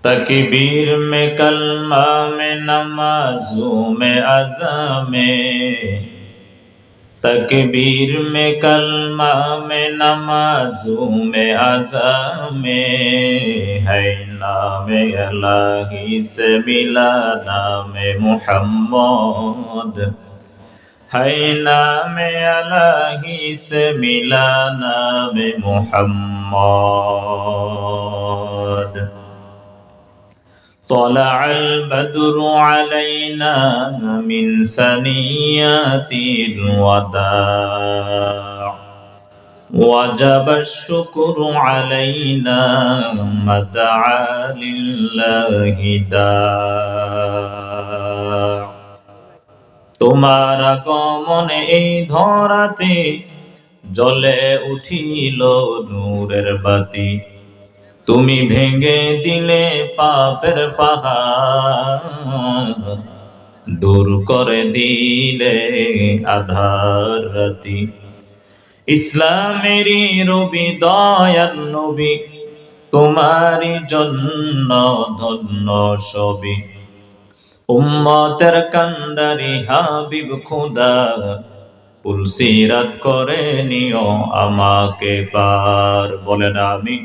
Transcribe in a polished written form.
तकबीर में कलमा में नमाजों में अज़ा में, तकबीर में कलमा में नमाजों में अज़ा में है नाम इलाही से मिला नाम मुहम्मद, है नाम इलाही से मिला नाम मुहम्मद। तलअल बद्रु अलैना मिन सनियातिल वदा, वजब शुक्र अलैना मदआ लिल्लाहि दा। তোমার আগমনে এই ধরাতে জ্বলে উঠিল নূরের বাতি, তুমি ভেঙে দিলে পাপের পাহাড়, দূর করে দিলে আধার রাতি। ইসলামেরই রবি দয়ার নবী, তোমারই জন্য ধন্য সবই। উম্মতের কান্দারি হাবিব খুদা, পুলসিরাত করে নিও আমাকে পার। বলেন আমিন।